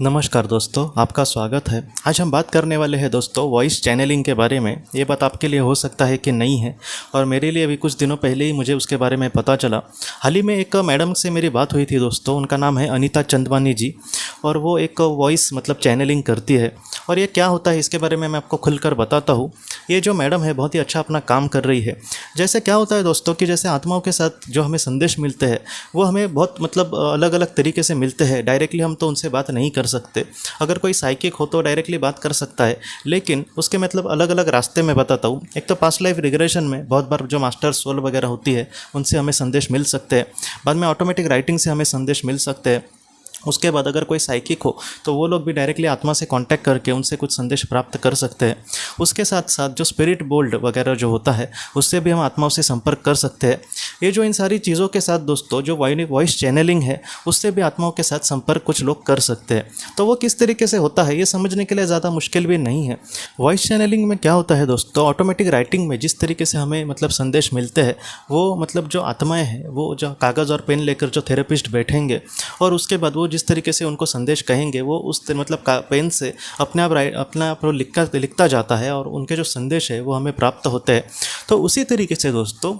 नमस्कार दोस्तों, आपका स्वागत है। आज हम बात करने वाले हैं दोस्तों वॉइस चैनलिंग के बारे में। ये बात आपके लिए हो सकता है कि नहीं है, और मेरे लिए अभी कुछ दिनों पहले ही मुझे उसके बारे में पता चला। हाल ही में एक मैडम से मेरी बात हुई थी दोस्तों, उनका नाम है अनीता चंदवानी जी, और वो एक वॉइस चैनलिंग करती है। और ये क्या होता है इसके बारे में मैं आपको खुलकर बताता हूँ। ये जो मैडम है बहुत ही अच्छा अपना काम कर रही है। जैसे क्या होता है दोस्तों कि जैसे आत्माओं के साथ जो हमें संदेश मिलते हैं वो हमें बहुत अलग अलग तरीके से मिलते हैं। डायरेक्टली हम तो उनसे बात नहीं कर सकते। अगर कोई साइकिक हो तो डायरेक्टली बात कर सकता है, लेकिन उसके अलग अलग रास्ते में बताता हूँ। एक तो पास्ट लाइफ रिग्रेशन में बहुत बार जो मास्टर सोल वगैरह होती है उनसे हमें संदेश मिल सकते हैं। बाद में ऑटोमेटिक राइटिंग से हमें संदेश मिल सकते हैं। उसके बाद अगर कोई साइकिक हो तो वो लोग भी डायरेक्टली आत्मा से कांटेक्ट करके उनसे कुछ संदेश प्राप्त कर सकते हैं। उसके साथ साथ जो स्पिरिट बोल्ड वगैरह जो होता है उससे भी हम आत्माओं से संपर्क कर सकते हैं। ये जो इन सारी चीज़ों के साथ दोस्तों जो वॉइस चैनलिंग है उससे भी आत्माओं के साथ संपर्क कुछ लोग कर सकते हैं। तो वो किस तरीके से होता है ये समझने के लिए ज़्यादा मुश्किल भी नहीं है। वॉइस चैनलिंग में क्या होता है दोस्तों, ऑटोमेटिक राइटिंग में जिस तरीके से हमें संदेश मिलते हैं वो जो आत्माएँ हैं वो जो कागज़ और पेन लेकर जो थेरेपिस्ट बैठेंगे और उसके बाद वो जिस तरीके से उनको संदेश कहेंगे वो उस पेन से अपने आप लिखता जाता है और उनके जो संदेश है वो हमें प्राप्त होते हैं। तो उसी तरीके से दोस्तों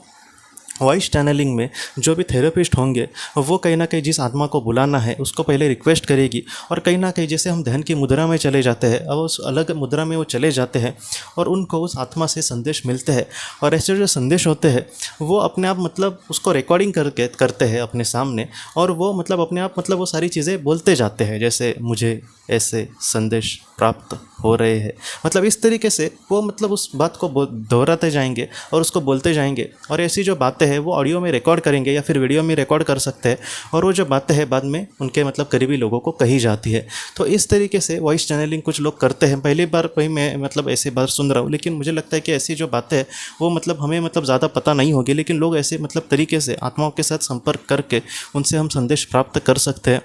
वॉइस चैनलिंग में जो भी थेरेपिस्ट होंगे वो कहीं ना कहीं जिस आत्मा को बुलाना है उसको पहले रिक्वेस्ट करेगी, और कहीं ना कहीं जैसे हम ध्यान की मुद्रा में चले जाते हैं अब उस अलग मुद्रा में वो चले जाते हैं और उनको उस आत्मा से संदेश मिलते हैं। और ऐसे जो संदेश होते हैं वो अपने आप उसको रिकॉर्डिंग करते हैं अपने सामने, और वो अपने आप वो सारी चीज़ें बोलते जाते हैं, जैसे मुझे ऐसे संदेश प्राप्त हो रहे हैं। इस तरीके से वो उस बात को दोहराते जाएंगे और उसको बोलते जाएंगे, और ऐसी जो बातें हैं वो ऑडियो में रिकॉर्ड करेंगे या फिर वीडियो में रिकॉर्ड कर सकते हैं, और वो जो बातें हैं बाद में उनके करीबी लोगों को कही जाती है। तो इस तरीके से वॉइस चैनलिंग कुछ लोग करते हैं। पहली बार वही मैं ऐसे बार सुन रहा हूँ, लेकिन मुझे लगता है कि ऐसी जो बातें हैं वो हमें ज़्यादा पता नहीं होगी, लेकिन लोग ऐसे तरीके से आत्माओं के साथ संपर्क करके उनसे हम संदेश प्राप्त कर सकते हैं।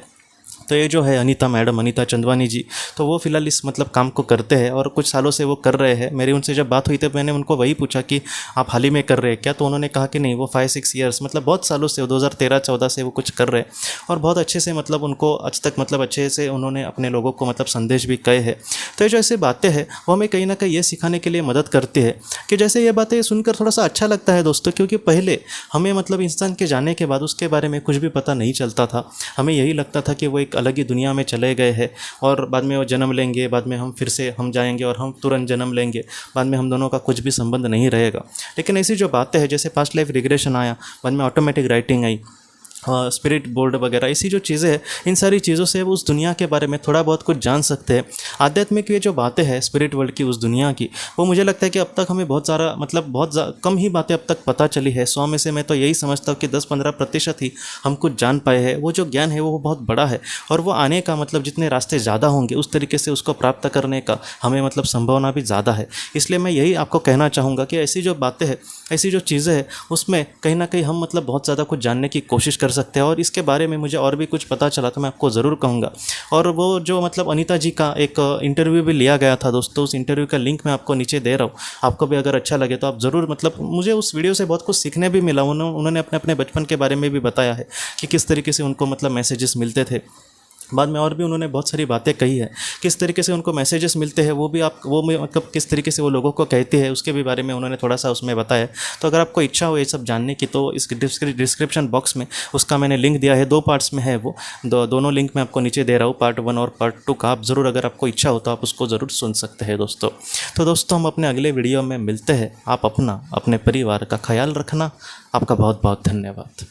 तो ये जो है अनीता चंदवानी जी, तो वो फ़िलहाल इस काम को करते हैं और कुछ सालों से वो कर रहे हैं। मेरी उनसे जब बात हुई तो मैंने उनको वही पूछा कि आप हाल ही में कर रहे हैं क्या, तो उन्होंने कहा कि नहीं, वो 5-6 ईयर्स बहुत सालों से 2013-14 से वो कुछ कर रहे हैं और बहुत अच्छे से उनको आज तक अच्छे से उन्होंने अपने लोगों को संदेश भी कहे हैं। तो ये जो ऐसी बातें हैं वो हमें कहीं ना कहीं ये सिखाने के लिए मदद करती है कि जैसे ये बातें सुनकर थोड़ा सा अच्छा लगता है दोस्तों, क्योंकि पहले हमें इंसान के जाने के बाद उसके बारे में कुछ भी पता नहीं चलता था। हमें यही लगता था कि वो एक अलग ही दुनिया में चले गए हैं और बाद में वो जन्म लेंगे, बाद में हम फिर से हम जाएंगे और हम तुरंत जन्म लेंगे, बाद में हम दोनों का कुछ भी संबंध नहीं रहेगा। लेकिन ऐसी जो बातें हैं जैसे पास्ट लाइफ रिग्रेशन आया, बाद में automatic writing I, spirit board वगैरह, ऐसी जो चीज़ें हैं इन सारी चीज़ों से वो उस दुनिया के बारे में थोड़ा बहुत कुछ जान सकते हैं। आध्यात्मिक ये जो बातें हैं स्पिरिट वर्ल्ड की, उस दुनिया की, वो मुझे लगता है कि अब तक हमें बहुत सारा कम ही बातें अब तक पता चली है। 100 में से मैं तो यही समझता हूँ कि 10-15% ही हम कुछ जान पाए हैं। वो जो ज्ञान है वो बहुत बड़ा है और वो आने का जितने रास्ते ज़्यादा होंगे उस तरीके से उसको प्राप्त करने का हमें संभावना भी ज़्यादा है। इसलिए मैं यही आपको कहना चाहूँगा कि ऐसी जो बातें हैं, ऐसी जो चीज़ें हैं उसमें कहीं ना कहीं हम बहुत ज़्यादा कुछ जानने की कोशिश कर सकते हैं। और इसके बारे में मुझे और भी कुछ पता चला तो मैं आपको ज़रूर कहूँगा। और वो जो अनीता जी का एक इंटरव्यू भी लिया गया था दोस्तों, उस इंटरव्यू का लिंक मैं आपको नीचे दे रहा हूँ। आपको भी अगर अच्छा लगे तो आप ज़रूर मुझे उस वीडियो से बहुत कुछ सीखने भी मिला। उन्होंने अपने बचपन के बारे में भी बताया है कि किस तरीके से उनको मैसेजेस मिलते थे। बाद में और भी उन्होंने बहुत सारी बातें कही है, किस तरीके से उनको मैसेजेस मिलते हैं वो भी किस तरीके से वो लोगों को कहते हैं उसके भी बारे में उन्होंने थोड़ा सा उसमें बताया। तो अगर आपको इच्छा हो ये सब जानने की तो इस डिस्क्रिप्शन बॉक्स में उसका मैंने लिंक दिया है। 2 पार्ट्स में है वो, दोनों लिंक मैं आपको नीचे दे रहा हूँ, पार्ट 1 और पार्ट 2 का। आप ज़रूर अगर आपको इच्छा हो तो आप उसको ज़रूर सुन सकते हैं दोस्तों। तो दोस्तों हम अपने अगले वीडियो में मिलते हैं। आप अपने परिवार का ख्याल रखना। आपका बहुत बहुत धन्यवाद।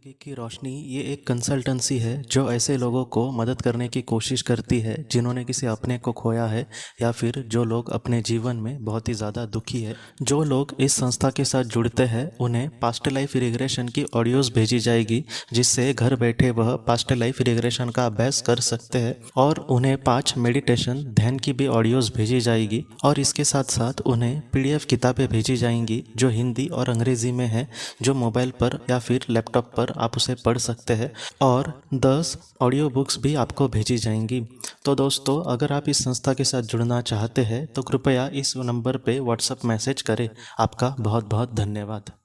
ज़िंदगी की रोशनी ये एक कंसल्टेंसी है जो ऐसे लोगों को मदद करने की कोशिश करती है जिन्होंने किसी अपने को खोया है या फिर जो लोग अपने जीवन में बहुत ही ज़्यादा दुखी है। जो लोग इस संस्था के साथ जुड़ते हैं उन्हें पास्ट लाइफ रिग्रेशन की ऑडियोज़ भेजी जाएगी, जिससे घर बैठे वह पास्ट लाइफ रिग्रेशन का अभ्यास कर सकते हैं। और उन्हें 5 मेडिटेशन ध्यान की भी ऑडियोज़ भेजी जाएगी, और इसके साथ साथ उन्हें PDF किताबें भेजी जाएंगी जो हिंदी और अंग्रेज़ी में है, जो मोबाइल पर या फिर लैपटॉप पर आप उसे पढ़ सकते हैं। और 10 ऑडियो बुक्स भी आपको भेजी जाएंगी। तो दोस्तों अगर आप इस संस्था के साथ जुड़ना चाहते हैं तो कृपया इस नंबर पे व्हाट्सएप मैसेज करें। आपका बहुत बहुत धन्यवाद।